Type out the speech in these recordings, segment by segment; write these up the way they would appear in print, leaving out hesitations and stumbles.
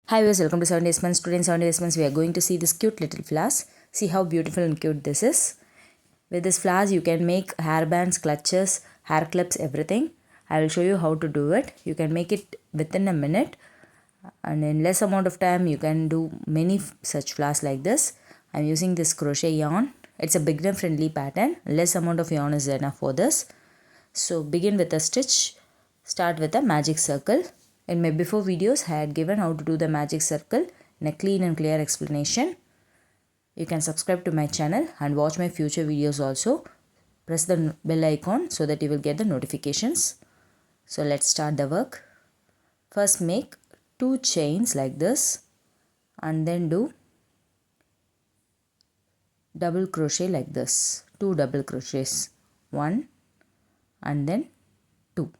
Hi viewers, welcome to 7 Days Months. Today in 7 Days Months we are going to see this cute little flowers. See how beautiful and cute this is. With this flowers you can make hairbands, clutches, hair clips, everything. I will show you how to do it. You can make it within a minute and in less amount of time you can do many such flowers like this. I am using this crochet yarn. It's a beginner friendly pattern. Less amount of yarn is enough for this. So begin with a stitch. Start with a magic circle. In my before videos, I had given how to do the magic circle in a clean and clear explanation. You can subscribe to my channel and watch my future videos also. Press the bell icon so that you will get the notifications. So let's start the work. First make 2 chains like this and then do double crochet like this. 2 double crochets. 1 and then 2.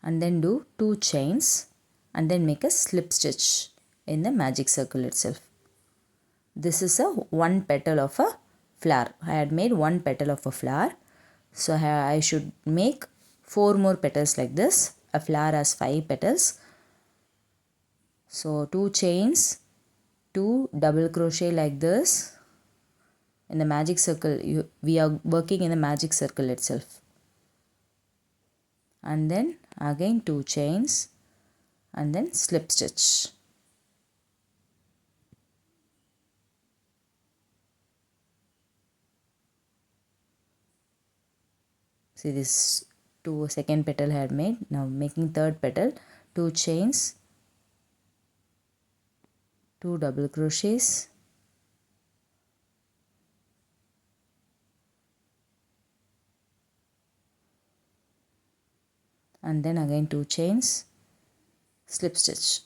And then do 2 chains and then make a slip stitch in the magic circle itself. This is a 1 petal of a flower. I had made 1 petal of a flower. So I should make 4 more petals like this. A flower has 5 petals. So 2 chains, 2 double crochet like this. In the magic circle, we are working in the magic circle itself. And then again 2 chains and then slip stitch. See this 2 second petal I had made. Now making third petal, 2 chains, 2 double crochets, and then again 2 chains, slip stitch.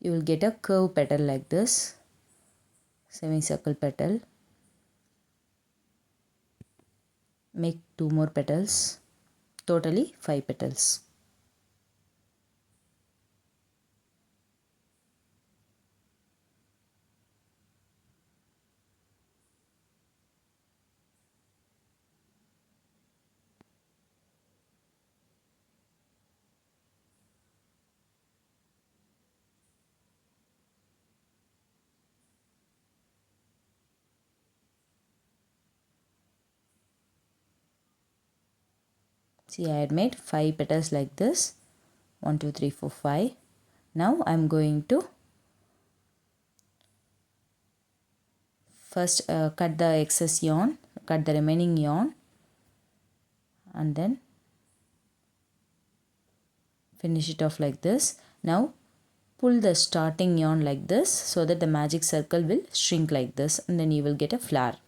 You will get a curve petal like this, semicircle petal. Make 2 more petals, totally 5 petals. See, I had made 5 petals like this. 1, 2, 3, 4, 5. Now I am going to first cut the excess yarn, cut the remaining yarn, and then finish it off like this. Now pull the starting yarn like this so that the magic circle will shrink like this and then you will get a flower.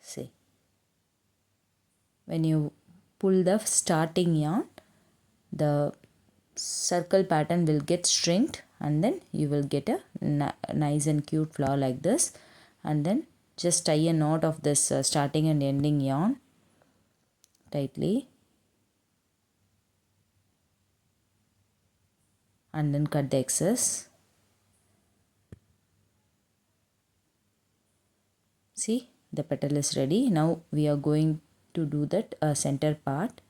See, when you pull the starting yarn, the circle pattern will get shrinked and then you will get a nice and cute flower like this. And then just tie a knot of this starting and ending yarn tightly and then cut the excess. See, the petal is ready. Now we are going to do that center part.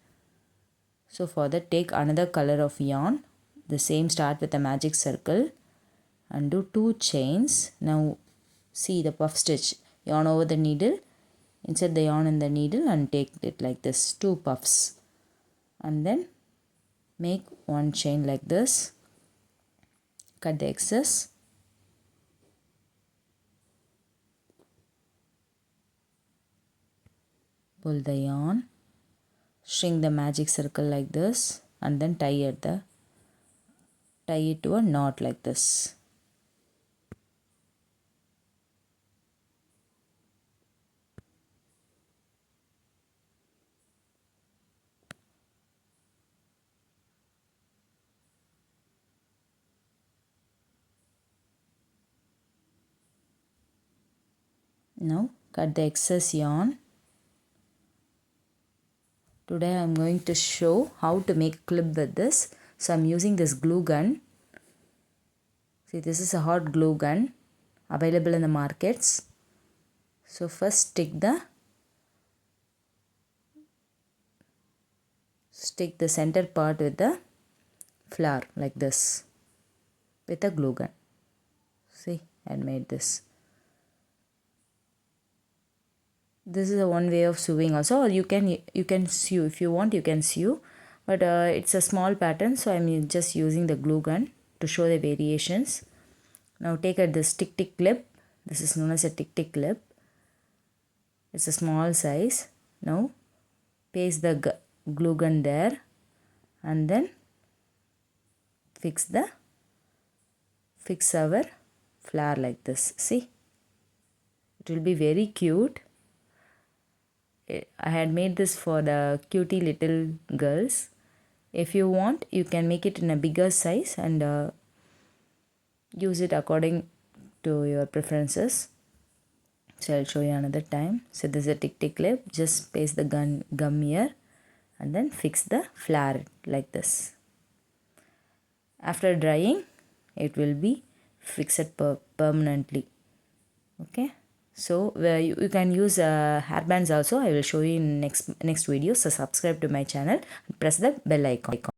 So for that, take another color of yarn. The same, start with a magic circle and do 2 chains. Now see the puff stitch, yarn over the needle, insert the yarn in the needle and take it like this, 2 puffs, and then make 1 chain like this, cut the excess, pull the yarn, shrink the magic circle like this and then tie it to a knot like this. Now cut the excess yarn. Today I am going to show how to make clip with this. So I am using this glue gun. See, this is a hot glue gun available in the markets. So first stick the stick the center part with the flower like this with a glue gun. See, I made this. This is a one way of sewing also, or you can sew if you want. You can sew, but it's a small pattern, so I'm just using the glue gun to show the variations. Now take out this tick clip. This is known as a tick clip. It's a small size. Now paste the glue gun there and then fix our flower like this. See, it will be very cute. I had made this for the cutie little girls. If you want, you can make it in a bigger size and use it according to your preferences. So I'll show you another time. So this is a tick clip. Just paste the gum here and then fix the flower like this. After drying, it will be fixed permanently. Okay. So you can use hairbands also. I will show you in next video. So subscribe to my channel and press the bell icon.